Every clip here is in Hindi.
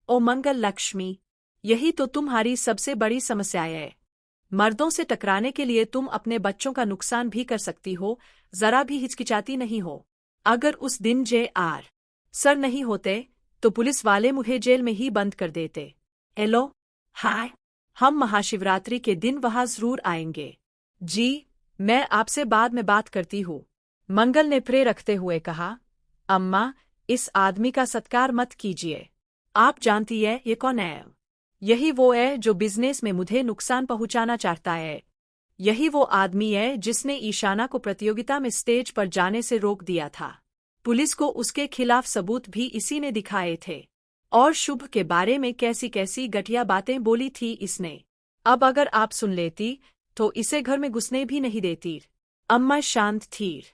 ओ मंगल लक्ष्मी, यही तो तुम्हारी सबसे बड़ी समस्या है। मर्दों से टकराने के लिए तुम अपने बच्चों का नुकसान भी कर सकती हो, जरा भी हिचकिचाती नहीं हो। अगर उस दिन जे.आर. सर नहीं होते तो पुलिस वाले मुझे जेल में ही बंद कर देते। हेलो, हाय, हम महाशिवरात्रि के दिन वहां जरूर आएंगे। जी, मैं आपसे बाद में बात करती हूँ, मंगल ने प्रे रखते हुए कहा। अम्मा, इस आदमी का सत्कार मत कीजिए। आप जानती है ये कौन है? यही वो है जो बिजनेस में मुझे नुकसान पहुंचाना चाहता है। यही वो आदमी है जिसने ईशाना को प्रतियोगिता में स्टेज पर जाने से रोक दिया था। पुलिस को उसके खिलाफ सबूत भी इसी ने दिखाए थे। और शुभ के बारे में कैसी कैसी घटिया बातें बोली थी इसने। अब अगर आप सुन लेती तो इसे घर में घुसने भी नहीं देती। अम्मा शांत थी।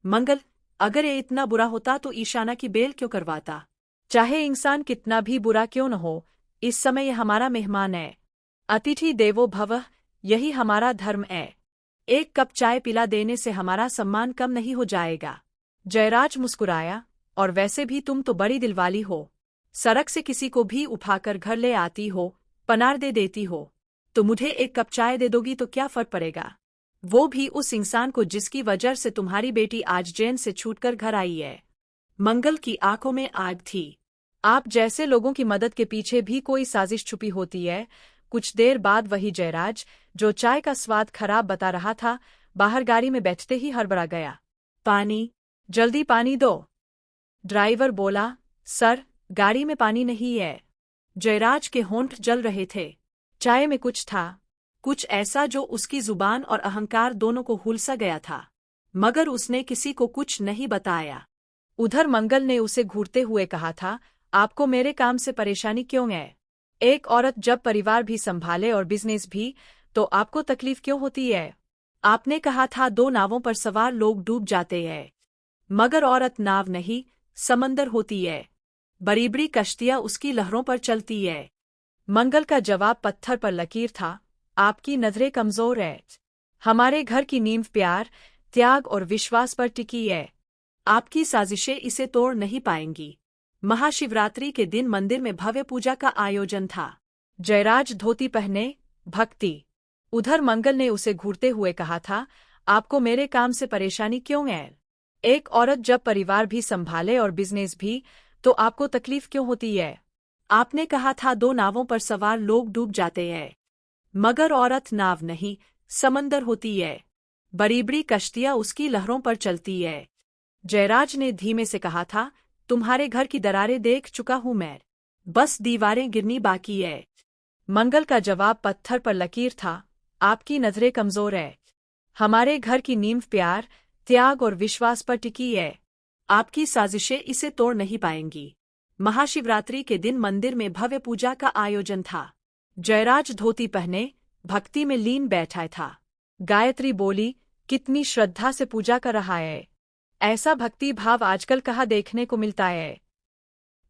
मंगल, अगर ये इतना बुरा होता तो ईशाना की बेल क्यों करवाता? चाहे इंसान कितना भी बुरा क्यों न हो, इस समय ये हमारा मेहमान है। अतिथि देवो भव, यही हमारा धर्म है। एक कप चाय पिला देने से हमारा सम्मान कम नहीं हो जाएगा। जयराज मुस्कुराया, और वैसे भी तुम तो बड़ी दिलवाली हो। सड़क से किसी को भी उठाकर घर ले आती हो, पनार दे देती हो। तो मुझे एक कप चाय दे दोगी तो क्या फर्क पड़ेगा? वो भी उस इंसान को जिसकी वजह से तुम्हारी बेटी आज जेल से छूटकर घर आई है। मंगल की आंखों में आग थी। आप जैसे लोगों की मदद के पीछे भी कोई साजिश छुपी होती है। कुछ देर बाद वही जयराज, जो चाय का स्वाद खराब बता रहा था, बाहर गाड़ी में बैठते ही हड़बड़ा गया। पानी, जल्दी पानी दो। ड्राइवर बोला, सर, गाड़ी में पानी नहीं है। जयराज के होंठ जल रहे थे। चाय में कुछ था, कुछ ऐसा जो उसकी जुबान और अहंकार दोनों को हुलसा गया था, मगर उसने किसी को कुछ नहीं बताया। उधर मंगल ने उसे घूरते हुए कहा था, आपको मेरे काम से परेशानी क्यों है? एक औरत जब परिवार भी संभाले और बिजनेस भी, तो आपको तकलीफ क्यों होती है? आपने कहा था 2 नावों पर सवार लोग डूब जाते हैं, मगर औरत नाव नहीं, समंदर होती है। बड़ी बड़ी कश्तियां उसकी लहरों पर चलती है। मंगल का जवाब पत्थर पर लकीर था, आपकी नजरें कमजोर है। हमारे घर की नींव प्यार, त्याग और विश्वास पर टिकी है। आपकी साजिशें इसे तोड़ नहीं पाएंगी। महाशिवरात्रि के दिन मंदिर में भव्य पूजा का आयोजन था। जयराज धोती पहने, भक्ति। उधर मंगल ने उसे घूरते हुए कहा था, आपको मेरे काम से परेशानी क्यों है? एक औरत जब परिवार भी संभाले और बिजनेस भी, तो आपको तकलीफ क्यों होती है? आपने कहा था 2 नावों पर सवार लोग डूब जाते हैं, मगर औरत नाव नहीं, समंदर होती है। बड़ी बड़ी कश्तियां उसकी लहरों पर चलती है। जयराज ने धीमे से कहा था, तुम्हारे घर की दरारें देख चुका हूं मैं, बस दीवारें गिरनी बाकी है। मंगल का जवाब पत्थर पर लकीर था, आपकी नजरें कमजोर है। हमारे घर की नींव प्यार, त्याग और विश्वास पर टिकी है। आपकी साजिशें इसे तोड़ नहीं पाएंगी। महाशिवरात्रि के दिन मंदिर में भव्य पूजा का आयोजन था। जयराज धोती पहने, भक्ति में लीन बैठा था। गायत्री बोली, कितनी श्रद्धा से पूजा कर रहा है। ऐसा भक्ति भाव आजकल कहाँ देखने को मिलता है।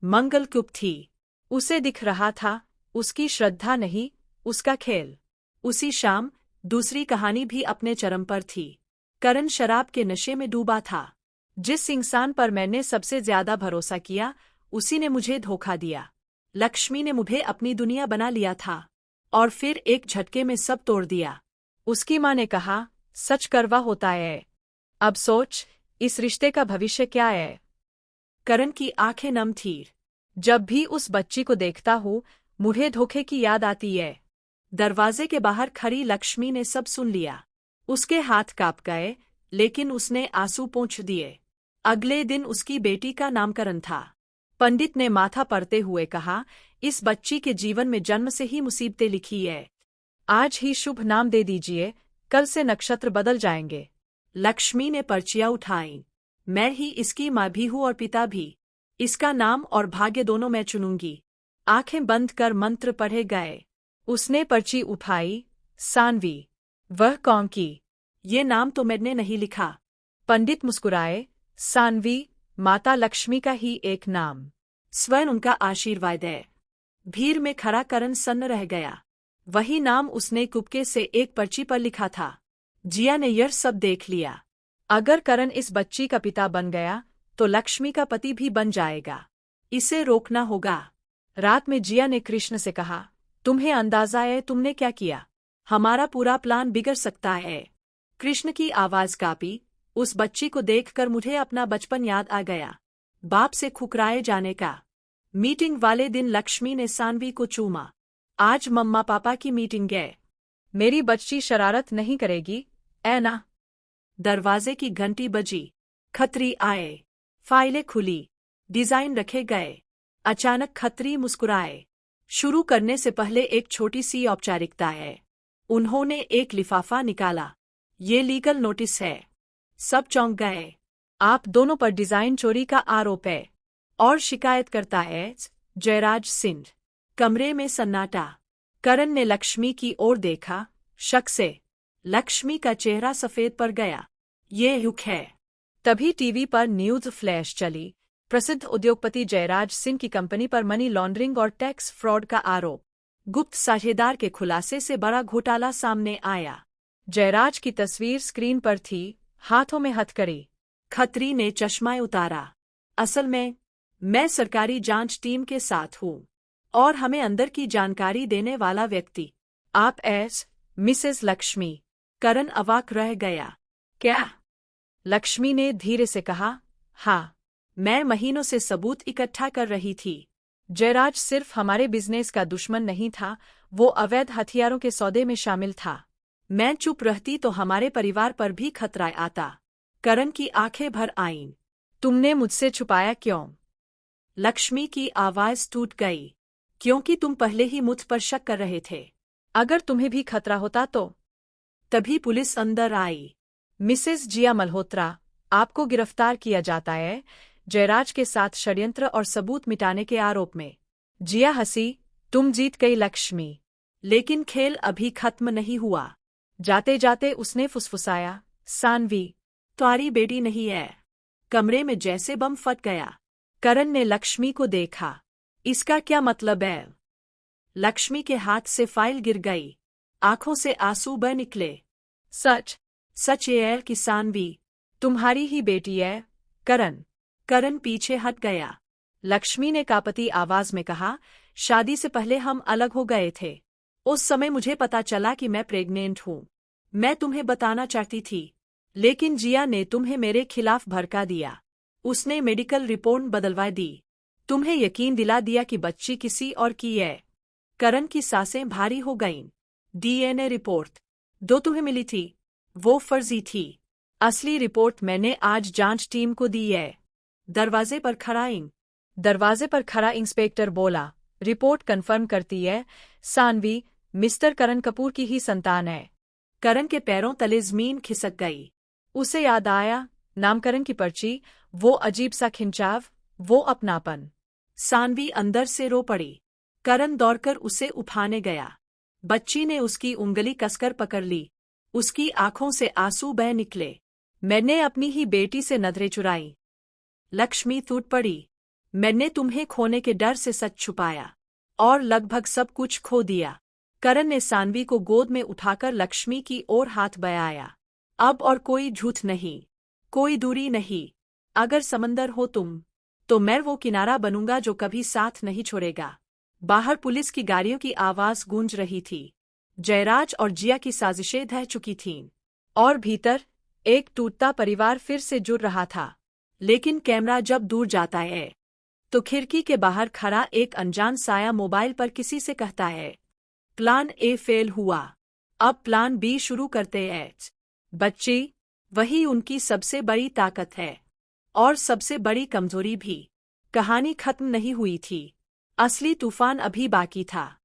मंगल चुप थी। उसे दिख रहा था, उसकी श्रद्धा नहीं, उसका खेल। उसी शाम दूसरी कहानी भी अपने चरम पर थी। करण शराब के नशे में डूबा था। जिस इंसान पर मैंने सबसे ज्यादा भरोसा किया, उसी ने मुझे धोखा दिया। लक्ष्मी ने मुझे अपनी दुनिया बना लिया था, और फिर एक झटके में सब तोड़ दिया। उसकी माँ ने कहा, सच कड़वा होता है। अब सोच, इस रिश्ते का भविष्य क्या है? करण की आंखें नम थी। जब भी उस बच्ची को देखता हूँ, मुझे धोखे की याद आती है। दरवाजे के बाहर खड़ी लक्ष्मी ने सब सुन लिया। उसके हाथ कांप गए, लेकिन उसने आंसू पोंछ दिए। अगले दिन उसकी बेटी का नामकरण था। पंडित ने माथा पड़ते हुए कहा, इस बच्ची के जीवन में जन्म से ही मुसीबतें लिखी है। आज ही शुभ नाम दे दीजिए, कल से नक्षत्र बदल जाएंगे। लक्ष्मी ने पर्चियां उठाईं। मैं ही इसकी माँ भी हूँ और पिता भी। इसका नाम और भाग्य दोनों मैं चुनूंगी। आंखें बंद कर मंत्र पढ़े गए। उसने पर्ची उठाई, सानवी। वह कौन की? ये नाम तो मैंने नहीं लिखा। पंडित मुस्कुराए, सानवी, माता लक्ष्मी का ही एक नाम। स्वयं उनका आशीर्वाद है। भीड़ में खड़ा करण सन्न रह गया। वही नाम उसने कुपके से एक पर्ची पर लिखा था। जिया ने यह सब देख लिया। अगर करण इस बच्ची का पिता बन गया, तो लक्ष्मी का पति भी बन जाएगा। इसे रोकना होगा। रात में जिया ने कृष्ण से कहा, तुम्हें अंदाजा है तुमने क्या किया? हमारा पूरा प्लान बिगड़ सकता है। कृष्ण की आवाज कांपी। उस बच्ची को देखकर मुझे अपना बचपन याद आ गया, बाप से खुकराए जाने का। मीटिंग वाले दिन लक्ष्मी ने सानवी को चूमा। आज मम्मा पापा की मीटिंग है, मेरी बच्ची शरारत नहीं करेगी, ऐ ना? दरवाजे की घंटी बजी। खत्री आए। फाइलें खुली, डिजाइन रखे गए। अचानक खत्री मुस्कुराए। शुरू करने से पहले एक छोटी सी औपचारिकता है। उन्होंने एक लिफाफा निकाला। ये लीगल नोटिस है। सब चौंक गए। आप दोनों पर डिजाइन चोरी का आरोप है और शिकायत करता है जयराज सिंह। कमरे में सन्नाटा। करण ने लक्ष्मी की ओर देखा, शक से। लक्ष्मी का चेहरा सफेद पड़ गया। ये युक है। तभी टीवी पर न्यूज फ्लैश चली। प्रसिद्ध उद्योगपति जयराज सिंह की कंपनी पर मनी लॉन्ड्रिंग और टैक्स फ्रॉड का आरोप। गुप्त साझेदार के खुलासे से बड़ा घोटाला सामने आया। जयराज की तस्वीर स्क्रीन पर थी, हाथों में हथकड़ी। खत्री ने चश्मा उतारा। असल में मैं सरकारी जांच टीम के साथ हूँ और हमें अंदर की जानकारी देने वाला व्यक्ति आप एस मिसेस लक्ष्मी। करण अवाक रह गया। क्या? लक्ष्मी ने धीरे से कहा, हाँ, मैं महीनों से सबूत इकट्ठा कर रही थी। जयराज सिर्फ हमारे बिजनेस का दुश्मन नहीं था, वो अवैध हथियारों के सौदे में शामिल था। मैं चुप रहती तो हमारे परिवार पर भी खतरा आता। करण की आंखें भर आईं। तुमने मुझसे छुपाया क्यों? लक्ष्मी की आवाज टूट गई। क्योंकि तुम पहले ही मुझ पर शक कर रहे थे। अगर तुम्हें भी खतरा होता तो? तभी पुलिस अंदर आई। मिसेस जिया मल्होत्रा, आपको गिरफ्तार किया जाता है जयराज के साथ षड्यंत्र और सबूत मिटाने के आरोप में। जिया हंसी, तुम जीत गई लक्ष्मी। लेकिन खेल अभी खत्म नहीं हुआ। जाते जाते उसने फुसफुसाया, सानवी तुम्हारी बेटी नहीं है। कमरे में जैसे बम फट गया। करण ने लक्ष्मी को देखा। इसका क्या मतलब है? लक्ष्मी के हाथ से फाइल गिर गई। आंखों से आंसू बह निकले। सच ये है कि सानवी तुम्हारी ही बेटी है? करण पीछे हट गया। लक्ष्मी ने कांपती आवाज में कहा, शादी से पहले हम अलग हो गए थे। उस समय मुझे पता चला कि मैं प्रेग्नेंट हूँ। मैं तुम्हें बताना चाहती थी, लेकिन जिया ने तुम्हें मेरे खिलाफ भड़का दिया। उसने मेडिकल रिपोर्ट बदलवा दी, तुम्हें यकीन दिला दिया कि बच्ची किसी और की है। करण की सांसें भारी हो गईं। डीएनए रिपोर्ट जो तुम्हें मिली थी, वो फर्जी थी। असली रिपोर्ट मैंने आज जांच टीम को दी है। दरवाजे पर खड़ा इंस्पेक्टर बोला, रिपोर्ट कंफर्म करती है सानवी मिस्टर करण कपूर की ही संतान है। करण के पैरों तले जमीन खिसक गई। उसे याद आया, नामकरण की पर्ची, वो अजीब सा खिंचाव, वो अपनापन। सानवी अंदर से रो पड़ी। करण दौड़कर उसे उठाने गया। बच्ची ने उसकी उंगली कसकर पकड़ ली। उसकी आंखों से आंसू बह निकले। मैंने अपनी ही बेटी से नजरें चुराई। लक्ष्मी टूट पड़ी। मैंने तुम्हें खोने के डर से सच छुपाया और लगभग सब कुछ खो दिया। करण ने सानवी को गोद में उठाकर लक्ष्मी की ओर हाथ बढ़ाया। अब और कोई झूठ नहीं, कोई दूरी नहीं। अगर समंदर हो तुम, तो मैं वो किनारा बनूंगा जो कभी साथ नहीं छोड़ेगा। बाहर पुलिस की गाड़ियों की आवाज गूंज रही थी। जयराज और जिया की साजिशें ढह चुकी थीं और भीतर एक टूटता परिवार फिर से जुड़ रहा था। लेकिन कैमरा जब दूर जाता है तो खिड़की के बाहर खड़ा एक अनजान साया मोबाइल पर किसी से कहता है, प्लान ए फेल हुआ, अब प्लान बी शुरू करते हैं। बच्ची, वही उनकी सबसे बड़ी ताकत है और सबसे बड़ी कमजोरी भी। कहानी खत्म नहीं हुई थी। असली तूफान अभी बाकी था।